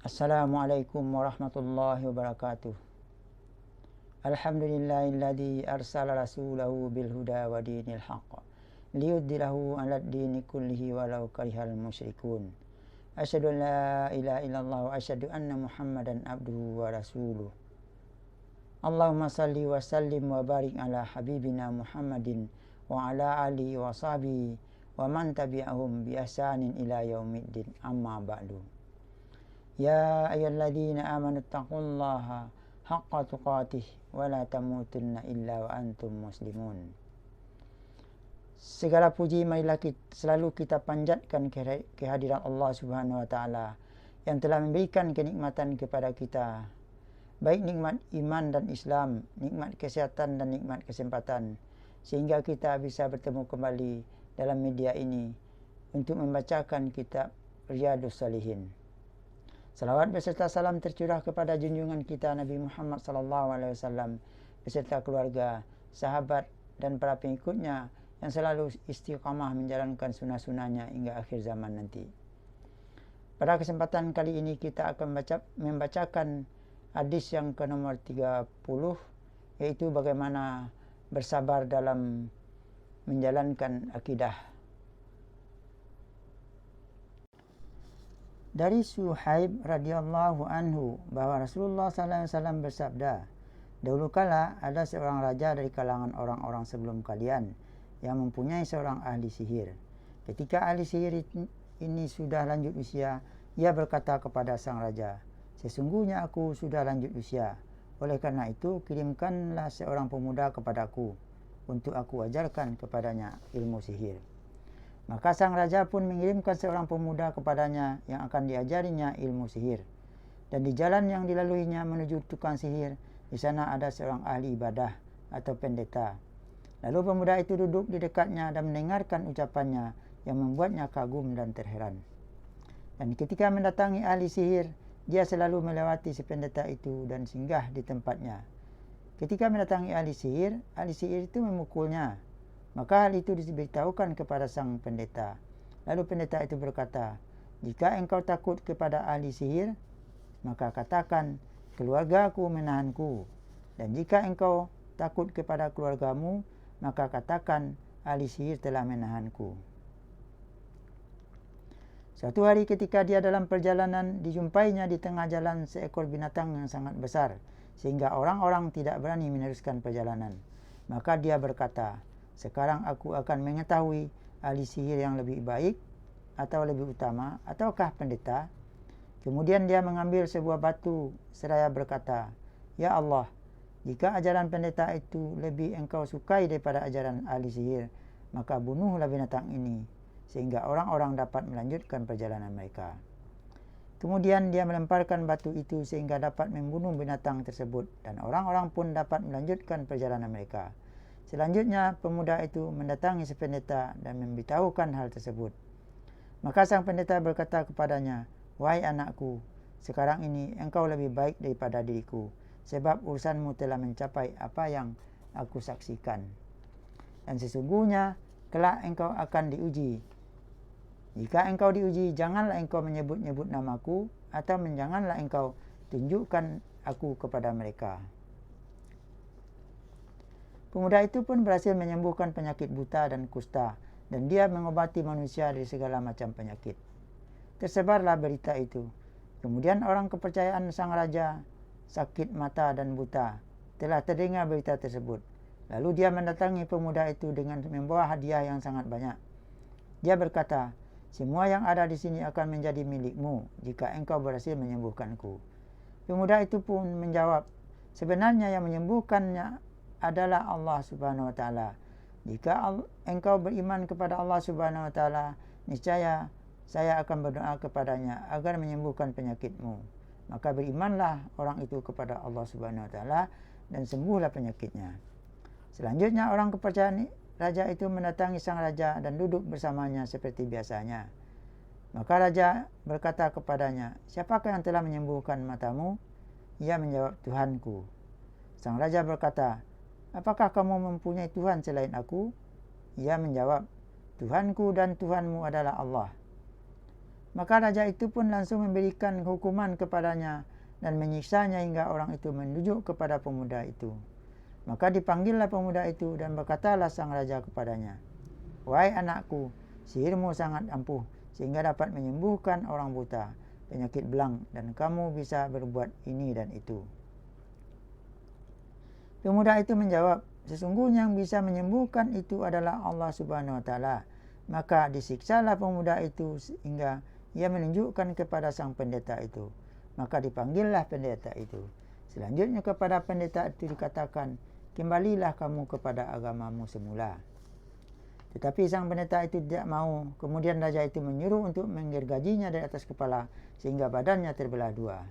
Assalamualaikum warahmatullahi wabarakatuh. Alhamdulillahilladzi arsala rasulahu bil huda wa dinil haqq liyudhhirahu 'alad dini kullihi walau karihal musyrikun. Asyhadu an la ilaha illallah wa asyhadu anna Muhammadan abduhu wa rasuluh. Allahumma salli wa sallim wa barik ala habibina Muhammadin wa ala alihi wa sahbihi wa man tabi'ahum bi ihsanin ila yaumiddin. Amma ba'du. Ya ayyuhalladzina amanu taqullaha haqqa tuqatih wa la tamutunna illa wa antum muslimun. Segala puji marilah selalu kita panjatkan kehadiran Allah Subhanahu wa taala yang telah memberikan kenikmatan kepada kita, baik nikmat iman dan Islam, nikmat kesehatan dan nikmat kesempatan, sehingga kita bisa bertemu kembali dalam media ini untuk membacakan kitab Riyadhus Shalihin. Salawat beserta salam tercurah kepada junjungan kita Nabi Muhammad SAW beserta keluarga, sahabat dan para pengikutnya yang selalu istiqamah menjalankan sunnah-sunnahnya hingga akhir zaman nanti. Pada kesempatan kali ini kita akan membacakan hadis yang ke nomor 30, yaitu bagaimana bersabar dalam menjalankan akidah. Dari Suhaib radhiyallahu anhu bahwa Rasulullah SAW bersabda, dahulu kala ada seorang raja dari kalangan orang-orang sebelum kalian yang mempunyai seorang ahli sihir. Ketika ahli sihir ini sudah lanjut usia, ia berkata kepada sang raja, sesungguhnya aku sudah lanjut usia. Oleh karena itu, kirimkanlah seorang pemuda kepadaku untuk aku ajarkan kepadanya ilmu sihir. Maka sang raja pun mengirimkan seorang pemuda kepadanya yang akan diajarinya ilmu sihir. Dan di jalan yang dilaluinya menuju tukang sihir, di sana ada seorang ahli ibadah atau pendeta. Lalu pemuda itu duduk di dekatnya dan mendengarkan ucapannya yang membuatnya kagum dan terheran. Dan ketika mendatangi ahli sihir, dia selalu melewati si pendeta itu dan singgah di tempatnya. Ketika mendatangi ahli sihir itu memukulnya. Maka hal itu diberitahukan kepada sang pendeta. Lalu pendeta itu berkata, jika engkau takut kepada ahli sihir, maka katakan, keluargaku menahanku. Dan jika engkau takut kepada keluargamu, maka katakan, ahli sihir telah menahanku. Suatu hari ketika dia dalam perjalanan, dijumpainya di tengah jalan seekor binatang yang sangat besar, sehingga orang-orang tidak berani meneruskan perjalanan. Maka dia berkata, sekarang aku akan mengetahui ahli sihir yang lebih baik atau lebih utama ataukah pendeta. Kemudian dia mengambil sebuah batu seraya berkata, ya Allah, jika ajaran pendeta itu lebih engkau sukai daripada ajaran ahli sihir, maka bunuhlah binatang ini sehingga orang-orang dapat melanjutkan perjalanan mereka. Kemudian dia melemparkan batu itu sehingga dapat membunuh binatang tersebut dan orang-orang pun dapat melanjutkan perjalanan mereka. Selanjutnya, pemuda itu mendatangi si pendeta dan memberitahukan hal tersebut. Maka sang pendeta berkata kepadanya, wahai anakku, sekarang ini engkau lebih baik daripada diriku, sebab urusanmu telah mencapai apa yang aku saksikan. Dan sesungguhnya, kelak engkau akan diuji. Jika engkau diuji, janganlah engkau menyebut-nyebut namaku, atau janganlah engkau tunjukkan aku kepada mereka. Pemuda itu pun berhasil menyembuhkan penyakit buta dan kusta, dan dia mengobati manusia dari segala macam penyakit. Tersebarlah berita itu. Kemudian orang kepercayaan sang raja, sakit mata dan buta, telah terdengar berita tersebut. Lalu dia mendatangi pemuda itu dengan membawa hadiah yang sangat banyak. Dia berkata, semua yang ada di sini akan menjadi milikmu jika engkau berhasil menyembuhkanku. Pemuda itu pun menjawab, sebenarnya yang menyembuhkannya adalah Allah Subhanahu wa taala. Jika engkau beriman kepada Allah Subhanahu wa taala, niscaya saya akan berdoa kepadanya agar menyembuhkan penyakitmu. Maka berimanlah orang itu kepada Allah Subhanahu wa taala dan sembuhlah penyakitnya. Selanjutnya orang kepercayaan raja itu mendatangi sang raja dan duduk bersamanya seperti biasanya. Maka raja berkata kepadanya, siapakah yang telah menyembuhkan matamu? Ia menjawab, Tuhanku. Sang raja berkata, apakah kamu mempunyai Tuhan selain aku? Ia menjawab, Tuhanku dan Tuhanmu adalah Allah. Maka raja itu pun langsung memberikan hukuman kepadanya dan menyiksanya hingga orang itu menunjuk kepada pemuda itu. Maka dipanggillah pemuda itu dan berkatalah sang raja kepadanya, "Wahai anakku, sihirmu sangat ampuh sehingga dapat menyembuhkan orang buta, penyakit belang, dan kamu bisa berbuat ini dan itu." Pemuda itu menjawab, "Sesungguhnya yang bisa menyembuhkan itu adalah Allah Subhanahu wa taala." Maka disiksalah pemuda itu sehingga ia menunjukkan kepada sang pendeta itu. Maka dipanggillah pendeta itu. Selanjutnya kepada pendeta itu dikatakan, "Kembalilah kamu kepada agamamu semula." Tetapi sang pendeta itu tidak mau. Kemudian raja itu menyuruh untuk menggergajinya dari atas kepala sehingga badannya terbelah dua.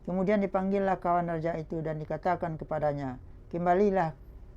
Kemudian dipanggillah kawan raja itu dan dikatakan kepadanya, "Kembalilah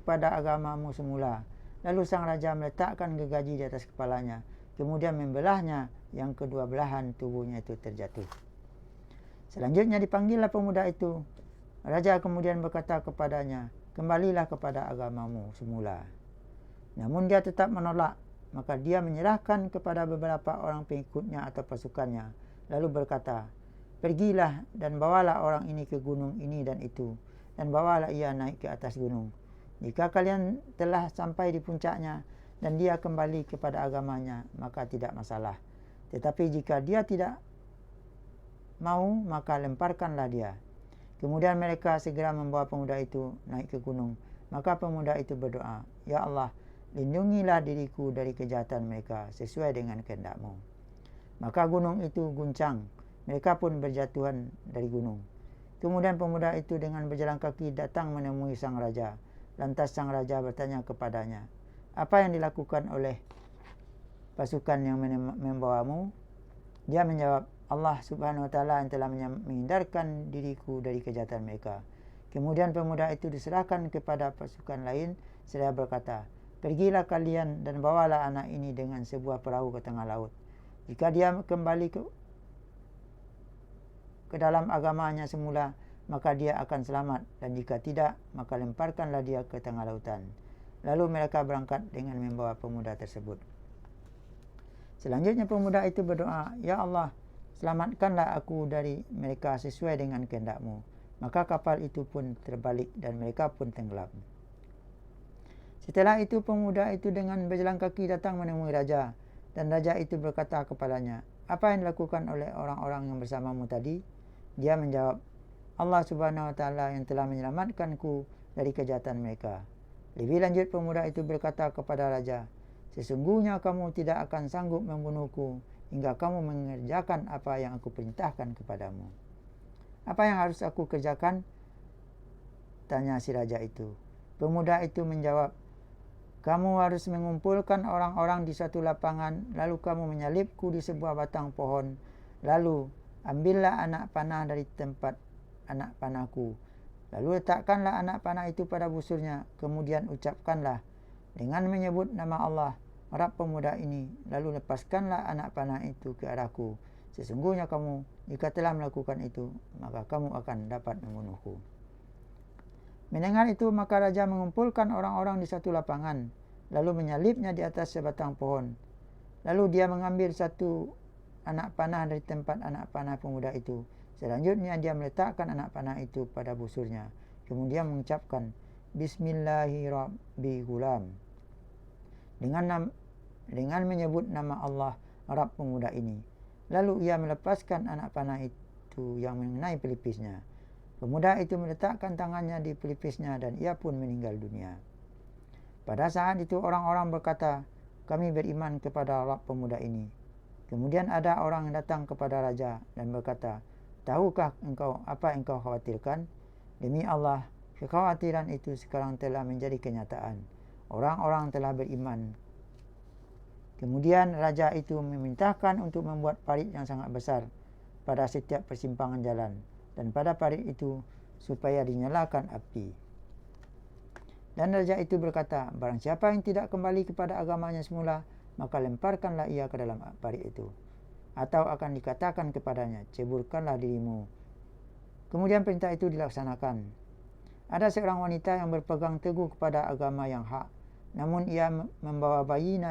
pada agamamu semula." Lalu sang raja meletakkan gergaji di atas kepalanya, kemudian membelahnya yang kedua belahan tubuhnya itu terjatuh. Selanjutnya dipanggillah pemuda itu. Raja kemudian berkata kepadanya, "Kembalilah kepada agamamu semula." Namun dia tetap menolak. Maka dia menyerahkan kepada beberapa orang pengikutnya atau pasukannya, lalu berkata, "Pergilah dan bawalah orang ini ke gunung ini dan itu, dan bawalah ia naik ke atas gunung. Jika kalian telah sampai di puncaknya dan dia kembali kepada agamanya, maka tidak masalah. Tetapi jika dia tidak mau, maka lemparkanlah dia." Kemudian mereka segera membawa pemuda itu naik ke gunung. Maka pemuda itu berdoa, "Ya Allah, lindungilah diriku dari kejahatan mereka sesuai dengan kehendak-Mu." Maka gunung itu guncang. Mereka pun berjatuhan dari gunung. Kemudian pemuda itu dengan berjalan kaki datang menemui sang raja. Lantas sang raja bertanya kepadanya, "Apa yang dilakukan oleh pasukan yang membawamu?" Dia menjawab, "Allah Subhanahu wa taala yang telah menghindarkan diriku dari kejahatan mereka." Kemudian pemuda itu diserahkan kepada pasukan lain seraya berkata, "Pergilah kalian dan bawalah anak ini dengan sebuah perahu ke tengah laut. Jika dia kembali ke dalam agamanya semula, maka dia akan selamat, dan jika tidak, maka lemparkanlah dia ke tengah lautan." Lalu mereka berangkat dengan membawa pemuda tersebut. Selanjutnya pemuda itu berdoa, "Ya Allah, selamatkanlah aku dari mereka sesuai dengan kehendak-Mu." Maka kapal itu pun terbalik dan mereka pun tenggelam. Setelah itu pemuda itu dengan berjalan kaki datang menemui raja, dan raja itu berkata kepadanya, "Apa yang dilakukan oleh orang-orang yang bersamamu tadi?" Dia menjawab, "Allah Subhanahu wa taala yang telah menyelamatkanku dari kejahatan mereka." Lebih lanjut pemuda itu berkata kepada raja, "Sesungguhnya kamu tidak akan sanggup membunuhku hingga kamu mengerjakan apa yang aku perintahkan kepadamu." "Apa yang harus aku kerjakan?" tanya si raja itu. Pemuda itu menjawab, "Kamu harus mengumpulkan orang-orang di suatu lapangan, lalu kamu menyalibku di sebuah batang pohon. Lalu ambillah anak panah dari tempat anak panahku. Lalu letakkanlah anak panah itu pada busurnya. Kemudian ucapkanlah dengan menyebut nama Allah, Rabb pemuda ini. Lalu lepaskanlah anak panah itu ke arahku. Sesungguhnya kamu, jika telah melakukan itu, maka kamu akan dapat membunuhku." Mendengar itu, maka raja mengumpulkan orang-orang di satu lapangan, lalu menyalibnya di atas sebatang pohon. Lalu dia mengambil satu anak panah dari tempat anak panah pemuda itu. Selanjutnya dia meletakkan anak panah itu pada busurnya. Kemudian mengucapkan, "Bismillahirrahmanirrahim." Dengan menyebut nama Allah, Rabb pemuda ini. Lalu ia melepaskan anak panah itu yang mengenai pelipisnya. Pemuda itu meletakkan tangannya di pelipisnya dan ia pun meninggal dunia. Pada saat itu orang-orang berkata, "Kami beriman kepada Rabb pemuda ini." Kemudian ada orang yang datang kepada raja dan berkata, "Tahukah engkau apa yang kau khawatirkan? Demi Allah, kekhawatiran itu sekarang telah menjadi kenyataan. Orang-orang telah beriman." Kemudian raja itu memerintahkan untuk membuat parit yang sangat besar pada setiap persimpangan jalan, dan pada parit itu supaya dinyalakan api. Dan raja itu berkata, "Barang siapa yang tidak kembali kepada agamanya semula, maka lemparkanlah ia ke dalam parit itu. Atau akan dikatakan kepadanya, ceburkanlah dirimu." Kemudian perintah itu dilaksanakan. Ada seorang wanita yang berpegang teguh kepada agama yang hak, namun ia membawa bayi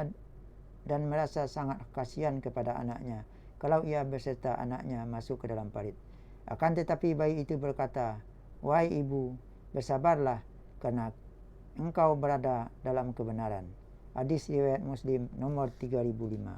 dan merasa sangat kasihan kepada anaknya. kalau ia beserta anaknya masuk ke dalam parit. Akan tetapi bayi itu berkata, "Wahai ibu, bersabarlah, karena engkau berada dalam kebenaran." Hadis riwayat Muslim nomor 3005.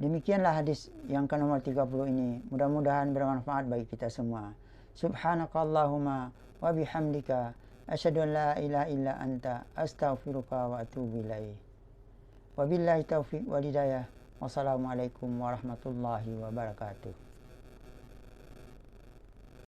Demikianlah hadis yang ke nomor 30 ini. Mudah-mudahan bermanfaat bagi kita semua. Subhanakallahumma wa bihamdika asyhadu an la ilaha illa anta astaghfiruka wa atubu ilaih. Wabillahi taufiq wal hidayah. Wassalamualaikum warahmatullahi wabarakatuh.